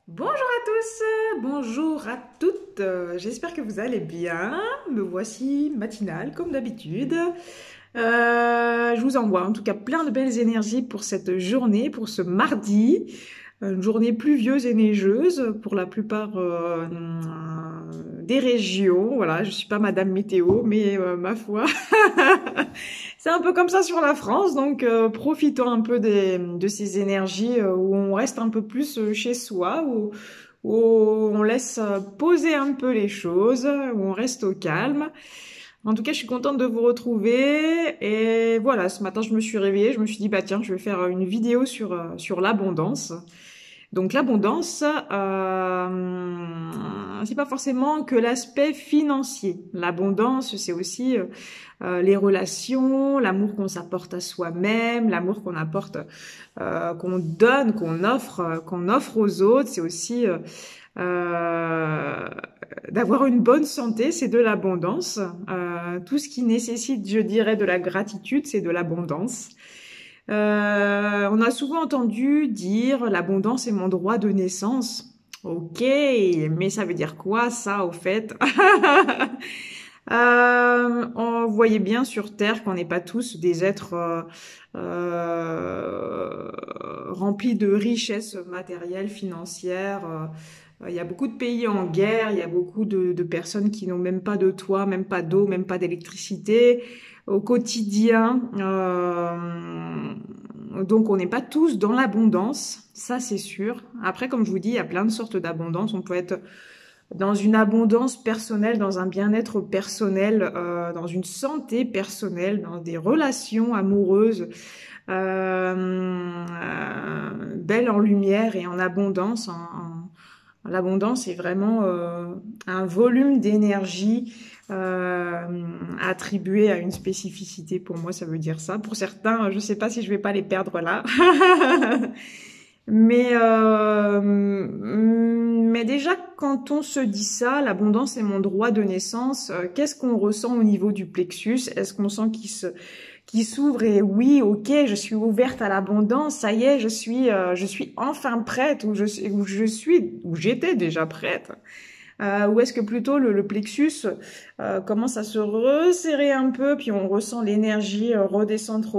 Bonjour à tous, bonjour à toutes, j'espère que vous allez bien. Me voici matinale comme d'habitude. Je vous envoie en tout cas plein de belles énergies pour cette journée, pour ce mardi. Une journée pluvieuse et neigeuse pour la plupart des régions. Voilà, je suis pas Madame Météo, mais ma foi, c'est un peu comme ça sur la France. Donc profitons un peu de ces énergies où on reste un peu plus chez soi, où on laisse poser un peu les choses, où on reste au calme. En tout cas, je suis contente de vous retrouver. Et voilà, ce matin, je me suis réveillée, je me suis dit, bah tiens, je vais faire une vidéo sur l'abondance. Donc l'abondance, c'est pas forcément que l'aspect financier. L'abondance, c'est aussi les relations, l'amour qu'on s'apporte à soi-même, l'amour qu'on apporte, qu'on donne, qu'on offre aux autres. C'est aussi euh, d'avoir une bonne santé, c'est de l'abondance. Tout ce qui nécessite, je dirais, de la gratitude, c'est de l'abondance. On a souvent entendu dire l'abondance est mon droit de naissance. Ok, mais ça veut dire quoi ça au fait? On voyait bien sur Terre qu'on n'est pas tous des êtres remplis de richesses matérielles, financières. Il y a beaucoup de pays en guerre, il y a beaucoup de personnes qui n'ont même pas de toit, même pas d'eau, même pas d'électricité au quotidien. Donc on n'est pas tous dans l'abondance, ça c'est sûr. Après, comme je vous dis, il y a plein de sortes d'abondance. On peut être dans une abondance personnelle, dans un bien-être personnel, dans une santé personnelle, dans des relations amoureuses belles en lumière et en abondance. L'abondance est vraiment un volume d'énergie attribué à une spécificité. Pour moi, ça veut dire ça. Pour certains, je ne sais pas si je vais pas les perdre là. Mais déjà, quand on se dit ça, l'abondance est mon droit de naissance, qu'est-ce qu'on ressent au niveau du plexus? Est-ce qu'on sent qu'il s'ouvre et oui, ok, je suis ouverte à l'abondance, ça y est, je suis enfin prête, ou j'étais déjà prête? Ou est-ce que plutôt le plexus commence à se resserrer un peu, puis on ressent l'énergie redescendre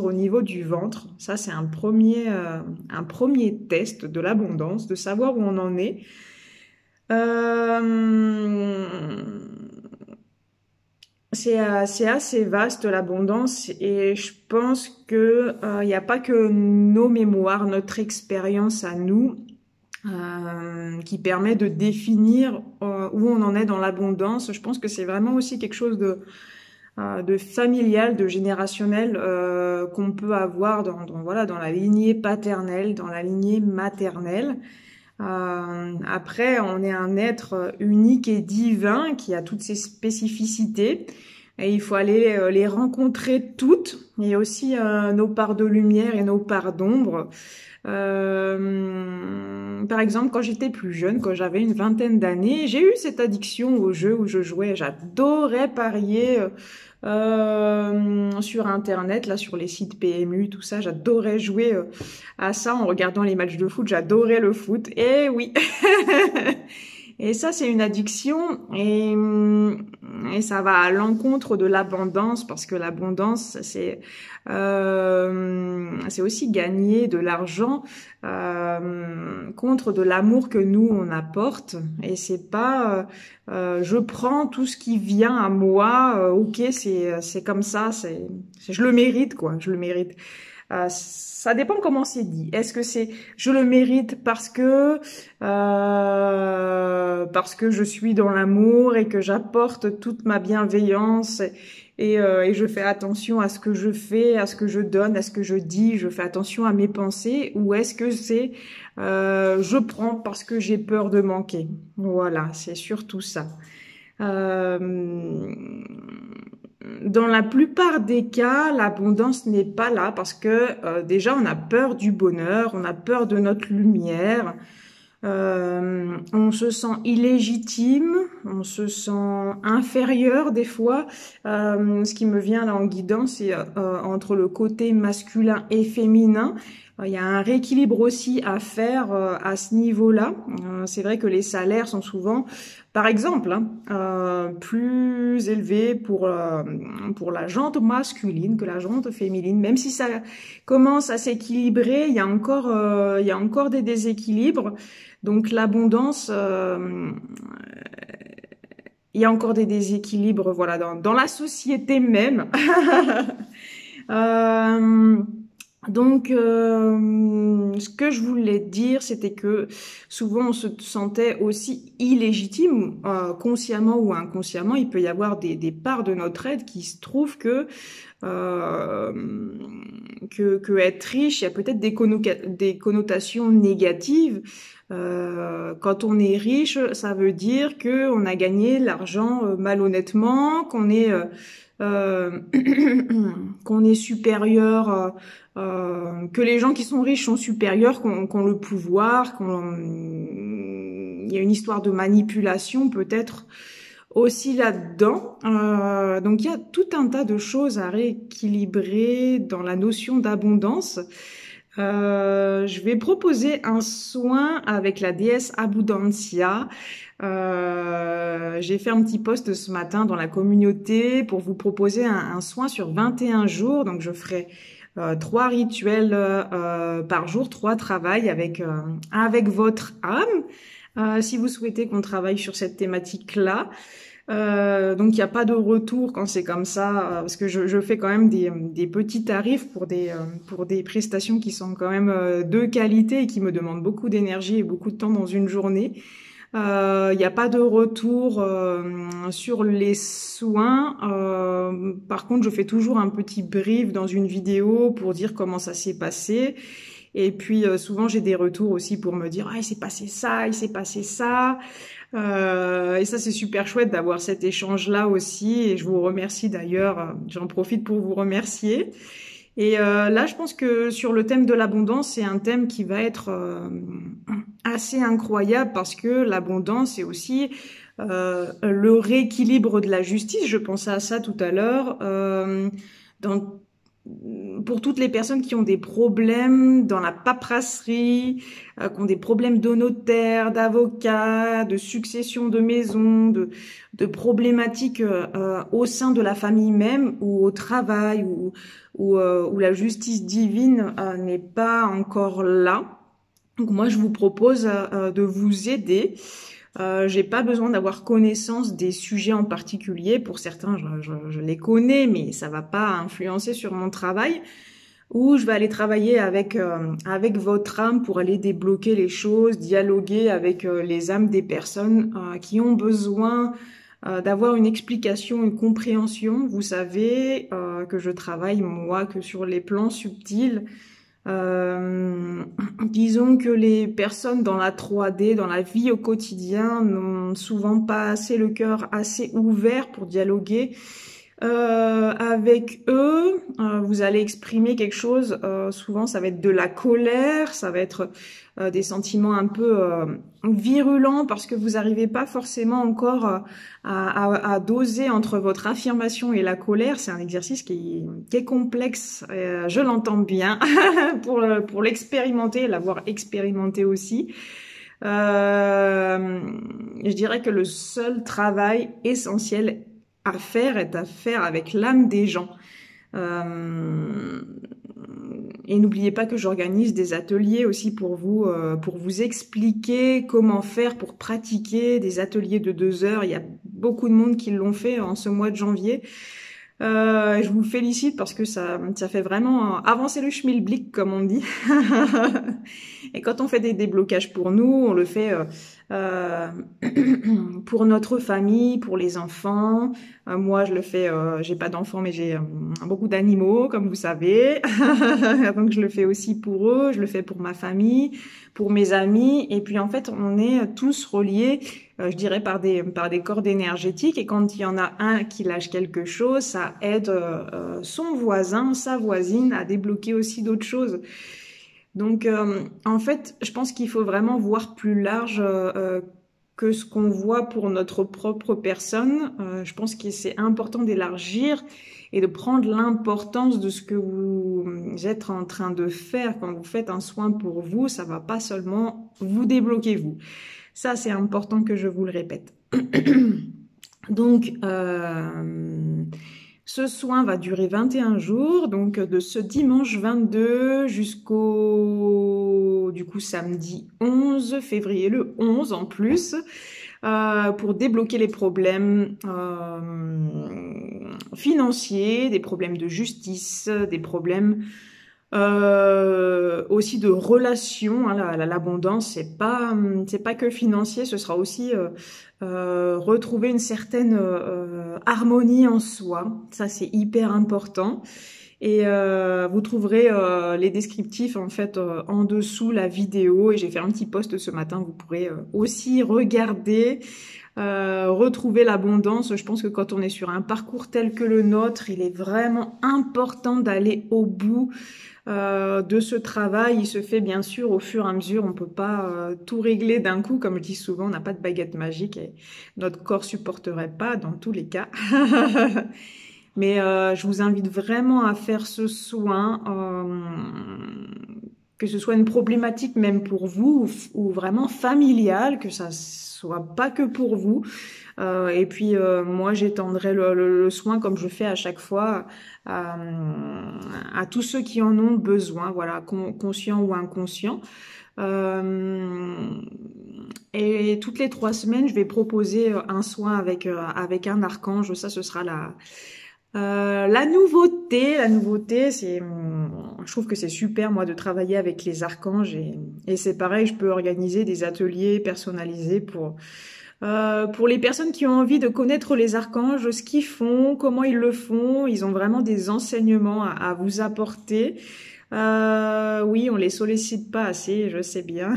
au niveau du ventre. Ça, c'est un premier test de l'abondance, de savoir où on en est. Euh, c'est assez vaste l'abondance et je pense que il n'y a pas que nos mémoires, notre expérience à nous qui permet de définir où on en est dans l'abondance. Je pense que c'est vraiment aussi quelque chose de familial, de générationnel qu'on peut avoir voilà, dans la lignée paternelle, dans la lignée maternelle. Après, on est un être unique et divin qui a toutes ses spécificités. Et il faut aller les rencontrer toutes, et aussi nos parts de lumière et nos parts d'ombre. Par exemple, quand j'étais plus jeune, quand j'avais une vingtaine d'années, j'ai eu cette addiction au jeu où je jouais. J'adorais parier sur Internet, là, sur les sites PMU, tout ça. J'adorais jouer à ça en regardant les matchs de foot. J'adorais le foot. Et oui. Et ça, c'est une addiction et ça va à l'encontre de l'abondance parce que l'abondance, c'est aussi gagner de l'argent contre de l'amour que nous on apporte. Et c'est pas je prends tout ce qui vient à moi, ok, c'est comme ça, je le mérite quoi, je le mérite. Ça dépend comment c'est dit. Est-ce que c'est je le mérite parce que je suis dans l'amour et que j'apporte toute ma bienveillance et je fais attention à ce que je fais, à ce que je donne, à ce que je dis, je fais attention à mes pensées, ou est-ce que c'est je prends parce que j'ai peur de manquer? Voilà, c'est surtout ça. Euh, Dans la plupart des cas, l'abondance n'est pas là parce que déjà on a peur du bonheur, on a peur de notre lumière, on se sent illégitime, on se sent inférieur des fois. Ce qui me vient là en guidant, c'est entre le côté masculin et féminin. Il y a un rééquilibre aussi à faire à ce niveau-là. C'est vrai que les salaires sont souvent, par exemple, hein, plus élevés pour la jante masculine que la jante féminine. Même si ça commence à s'équilibrer, il y a encore des déséquilibres. Donc l'abondance, il y a encore des déséquilibres, voilà, dans la société même. Euh, ce que je voulais dire, c'était que souvent on se sentait aussi illégitime, consciemment ou inconsciemment. Il peut y avoir des parts de notre aide qui se trouvent euh, que être riche, il y a peut-être des connotations négatives. Quand on est riche, ça veut dire que on a gagné l'argent malhonnêtement, euh, qu'on est supérieur, que les gens qui sont riches sont supérieurs, qu'on le pouvoir, il y a une histoire de manipulation peut-être aussi là-dedans. Donc il y a tout un tas de choses à rééquilibrer dans la notion d'abondance. Je vais proposer un soin avec la déesse Abundancia. J'ai fait un petit post ce matin dans la communauté pour vous proposer un soin sur 21 jours. Donc je ferai 3 rituels par jour, 3 travails avec votre âme. Si vous souhaitez qu'on travaille sur cette thématique-là. Donc il n'y a pas de retour quand c'est comme ça, parce que je fais quand même des petits tarifs pour des prestations qui sont quand même de qualité et qui me demandent beaucoup d'énergie et beaucoup de temps dans une journée. Il n'y a pas de retour sur les soins. Par contre, je fais toujours un petit brief dans une vidéo pour dire comment ça s'est passé. Et puis souvent j'ai des retours aussi pour me dire ah, il s'est passé ça, il s'est passé ça. Et ça c'est super chouette d'avoir cet échange-là aussi. Et je vous remercie d'ailleurs. J'en profite pour vous remercier. Et là, je pense que sur le thème de l'abondance, c'est un thème qui va être assez incroyable parce que l'abondance, c'est aussi le rééquilibre de la justice. Je pensais à ça tout à l'heure. Dans Pour toutes les personnes qui ont des problèmes dans la paperasserie, qui ont des problèmes de notaire, d'avocat, de succession de maison, de problématiques au sein de la famille même ou au travail où la justice divine n'est pas encore là. Donc moi, je vous propose de vous aider. J'ai pas besoin d'avoir connaissance des sujets en particulier. Pour certains, je les connais, mais ça va pas influencer sur mon travail. Ou je vais aller travailler avec votre âme pour aller débloquer les choses, dialoguer avec les âmes des personnes qui ont besoin d'avoir une explication, une compréhension. Vous savez que je travaille moi que sur les plans subtils. Disons que les personnes dans la 3D, dans la vie au quotidien, n'ont souvent pas assez le cœur assez ouvert pour dialoguer avec eux. Vous allez exprimer quelque chose, souvent ça va être de la colère, ça va être des sentiments un peu virulents parce que vous n'arrivez pas forcément encore à doser entre votre affirmation et la colère. C'est un exercice qui est complexe, je l'entends bien, pour l'expérimenter, l'avoir expérimenté aussi. Je dirais que le seul travail essentiel à faire est à faire avec l'âme des gens. Et n'oubliez pas que j'organise des ateliers aussi pour vous expliquer comment faire pour pratiquer des ateliers de 2 heures. Il y a beaucoup de monde qui l'ont fait en ce mois de janvier. Je vous félicite parce que ça fait vraiment avancer le schmilblick, comme on dit. Et quand on fait des déblocages pour nous, on le fait pour notre famille, pour les enfants. Moi, je le fais, j'ai pas d'enfants, mais j'ai beaucoup d'animaux, comme vous savez. Donc, je le fais aussi pour eux, je le fais pour ma famille, pour mes amis. Et puis, en fait, on est tous reliés, je dirais, par des cordes énergétiques. Et quand il y en a un qui lâche quelque chose, ça aide son voisin, sa voisine à débloquer aussi d'autres choses. Donc, en fait, je pense qu'il faut vraiment voir plus large que ce qu'on voit pour notre propre personne. Je pense que c'est important d'élargir et de prendre l'importance de ce que vous êtes en train de faire. Quand vous faites un soin pour vous, ça va pas seulement vous débloquer vous. Ça, c'est important que je vous le répète. Donc, ce soin va durer 21 jours, donc de ce dimanche 22 jusqu'au, du coup, samedi 11 février, le 11 en plus, pour débloquer les problèmes financiers, des problèmes de justice, des problèmes aussi de relations. Hein, l'abondance, c'est pas que financier, ce sera aussi retrouver une certaine harmonie en soi. Ça, c'est hyper important. Et vous trouverez les descriptifs en fait en dessous la vidéo, et j'ai fait un petit post ce matin, vous pourrez aussi regarder, retrouver l'abondance. Je pense que quand on est sur un parcours tel que le nôtre, il est vraiment important d'aller au bout de ce travail. Il se fait bien sûr au fur et à mesure, on peut pas tout régler d'un coup, comme je dis souvent, on n'a pas de baguette magique et notre corps supporterait pas dans tous les cas. Mais je vous invite vraiment à faire ce soin, que ce soit une problématique même pour vous ou vraiment familiale, que ça soit pas que pour vous. Et puis moi j'étendrai le soin comme je fais à chaque fois à tous ceux qui en ont besoin, voilà, conscients ou inconscients. Et toutes les 3 semaines, je vais proposer un soin avec un archange. Ça, ce sera la nouveauté. La nouveauté, c'est, je trouve que c'est super, moi, de travailler avec les archanges. Et c'est pareil, je peux organiser des ateliers personnalisés pour les personnes qui ont envie de connaître les archanges, ce qu'ils font, comment ils le font. Ils ont vraiment des enseignements à vous apporter. Oui, on les sollicite pas assez, je sais bien.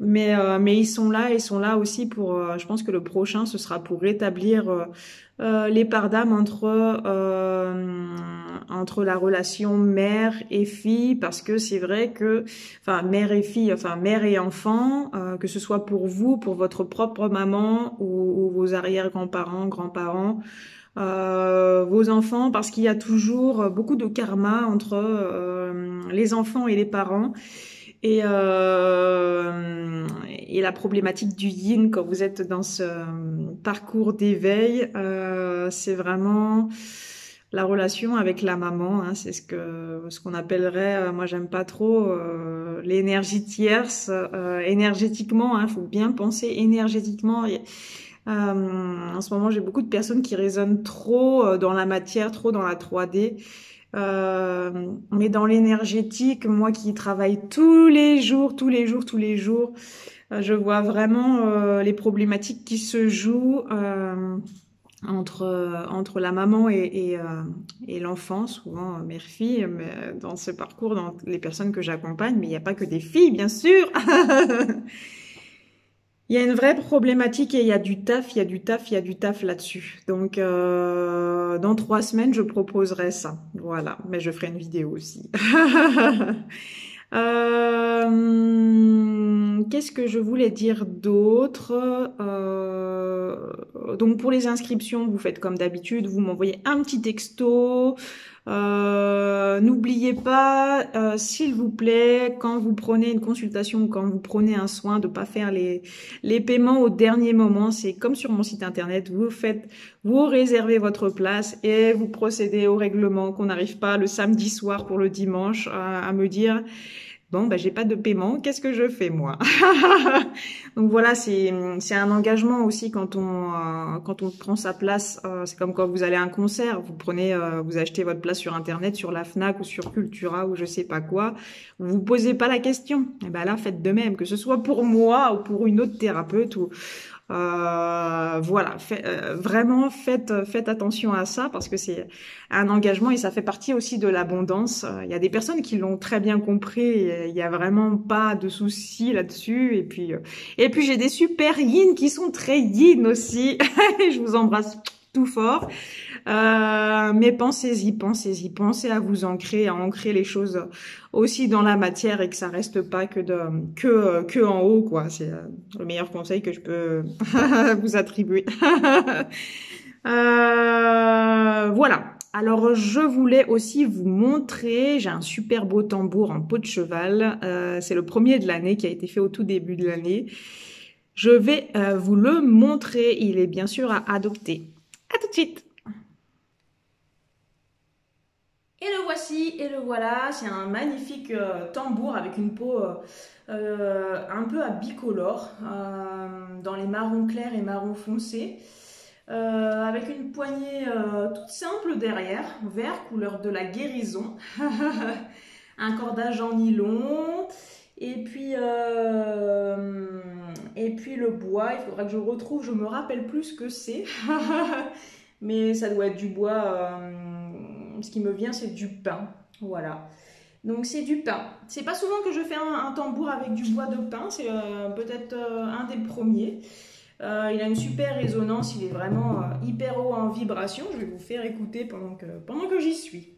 Mais ils sont là aussi pour. Je pense que le prochain, ce sera pour rétablir les parts d'âme entre la relation mère et fille, parce que c'est vrai que, enfin, mère et fille, enfin mère et enfant, que ce soit pour vous, pour votre propre maman ou vos arrière-grands-parents, grands-parents. Vos enfants, parce qu'il y a toujours beaucoup de karma entre les enfants et les parents. Et la problématique du yin quand vous êtes dans ce parcours d'éveil, c'est vraiment la relation avec la maman, hein, c'est ce qu'on appellerait, moi j'aime pas trop l'énergie tierce, énergétiquement, hein, faut bien penser énergétiquement. En ce moment, j'ai beaucoup de personnes qui résonnent trop dans la matière, trop dans la 3D. Mais dans l'énergétique, moi qui travaille tous les jours, je vois vraiment les problématiques qui se jouent entre la maman et l'enfant, souvent mère-fille, dans ce parcours, dans les personnes que j'accompagne. Mais il n'y a pas que des filles, bien sûr. Il y a une vraie problématique et il y a du taf là-dessus. Donc, dans 3 semaines, je proposerai ça. Voilà, mais je ferai une vidéo aussi. Qu'est-ce que je voulais dire d'autre? Donc, pour les inscriptions, vous faites comme d'habitude, vous m'envoyez un petit texto. N'oubliez pas, s'il vous plaît, quand vous prenez une consultation ou quand vous prenez un soin, de pas faire les paiements au dernier moment. C'est comme sur mon site internet, vous réservez votre place et vous procédez au règlement, qu'on n'arrive pas le samedi soir pour le dimanche à me dire bon, ben, j'ai pas de paiement, qu'est-ce que je fais, moi? Donc voilà, c'est un engagement aussi quand on prend sa place. C'est comme quand vous allez à un concert, vous achetez votre place sur Internet, sur la Fnac ou sur Cultura ou je sais pas quoi. Vous posez pas la question. Et ben là, faites de même, que ce soit pour moi ou pour une autre thérapeute ou voilà, vraiment faites attention à ça parce que c'est un engagement et ça fait partie aussi de l'abondance. Il y a des personnes qui l'ont très bien compris, et il y a vraiment pas de souci là-dessus. Et puis j'ai des super yin qui sont très yin aussi. Je vous embrasse tout fort. Mais pensez à vous ancrer, à ancrer les choses aussi dans la matière et que ça reste pas que en haut, quoi. C'est le meilleur conseil que je peux vous attribuer. Voilà. Alors, je voulais aussi vous montrer, j'ai un super beau tambour en peau de cheval. C'est le premier de l'année qui a été fait au tout début de l'année. Je vais vous le montrer. Il est bien sûr à adopter. À tout de suite. Et le voici, et le voilà. C'est un magnifique tambour avec une peau un peu à bicolore, dans les marrons clairs et marrons foncés. Avec une poignée toute simple derrière, vert, couleur de la guérison, un cordage en nylon, et puis le bois, il faudra que je retrouve, je me rappelle plus ce que c'est, mais ça doit être du bois, ce qui me vient c'est du pin, voilà. Donc c'est du pin. C'est pas souvent que je fais un tambour avec du bois de pin, c'est peut-être un des premiers. Il a une super résonance, il est vraiment hyper haut en vibration. Je vais vous faire écouter pendant que j'y suis.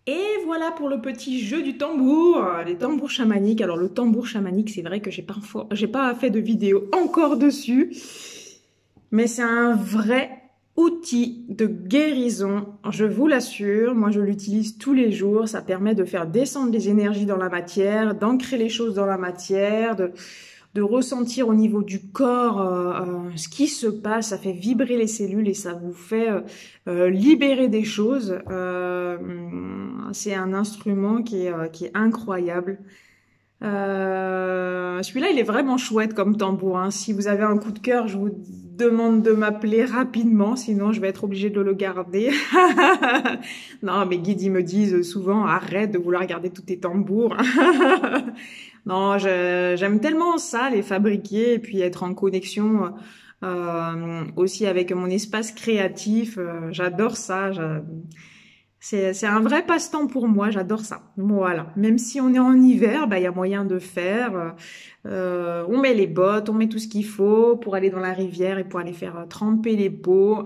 Et voilà pour le petit jeu du tambour, les tambours chamaniques. Alors le tambour chamanique, c'est vrai que j'ai pas fait de vidéo encore dessus, mais c'est un vrai outil de guérison, je vous l'assure. Moi, je l'utilise tous les jours. Ça permet de faire descendre les énergies dans la matière, d'ancrer les choses dans la matière, de ressentir au niveau du corps ce qui se passe. Ça fait vibrer les cellules et ça vous fait libérer des choses. C'est un instrument qui est incroyable. Celui-là, il est vraiment chouette comme tambour, hein. Si vous avez un coup de cœur, je vous demande de m'appeler rapidement, sinon je vais être obligée de le garder. Non, mes guides, ils me disent souvent, arrête de vouloir garder tous tes tambours. Non, j'aime tellement ça, les fabriquer et puis être en connexion aussi avec mon espace créatif. J'adore ça. C'est un vrai passe-temps pour moi, j'adore ça. Voilà. Même si on est en hiver, bah, y a moyen de faire. On met les bottes, on met tout ce qu'il faut pour aller dans la rivière et pour aller faire tremper les peaux.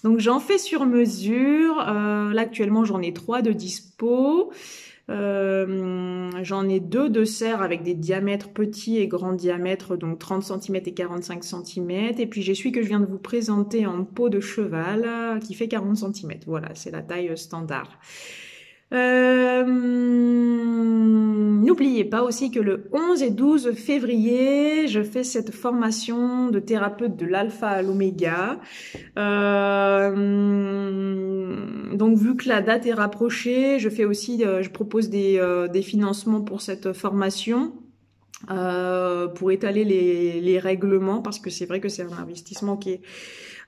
Donc j'en fais sur mesure. Là actuellement j'en ai 3 de dispo. J'en ai 2 de serre avec des diamètres petits et grands diamètres, donc 30 cm et 45 cm. Et puis j'ai celui que je viens de vous présenter en peau de cheval qui fait 40 cm. Voilà, c'est la taille standard. N'oubliez pas aussi que le 11 et 12 février, je fais cette formation de thérapeute de l'alpha à l'oméga. Donc vu que la date est rapprochée, je propose des financements pour cette formation. Pour étaler les règlements, parce que c'est vrai que c'est un investissement qui est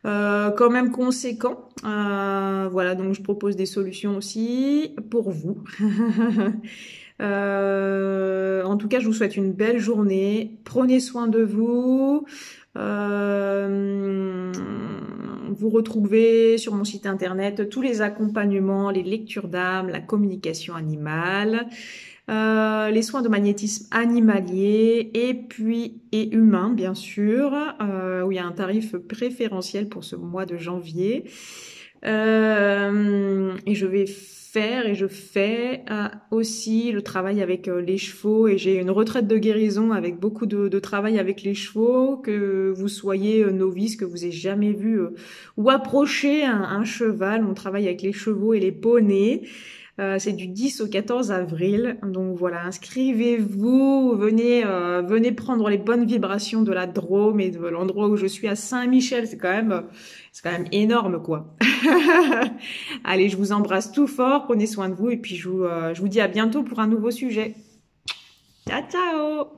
quand même conséquent. Voilà, donc je propose des solutions aussi pour vous. En tout cas, je vous souhaite une belle journée. Prenez soin de vous. Vous retrouvez sur mon site internet tous les accompagnements, les lectures d'âme, la communication animale, les soins de magnétisme animalier et humain, bien sûr, où il y a un tarif préférentiel pour ce mois de janvier. Et je fais aussi le travail avec les chevaux, et j'ai une retraite de guérison avec beaucoup de travail avec les chevaux, que vous soyez novice, que vous ayez jamais vu ou approché un cheval. On travaille avec les chevaux et les poneys. C'est du 10 au 14 avril. Donc voilà, inscrivez-vous, venez prendre les bonnes vibrations de la Drôme et de l'endroit où je suis à Saint-Michel. C'est quand même énorme, quoi. Allez, je vous embrasse tout fort, prenez soin de vous et puis je vous dis à bientôt pour un nouveau sujet. Ciao, ciao!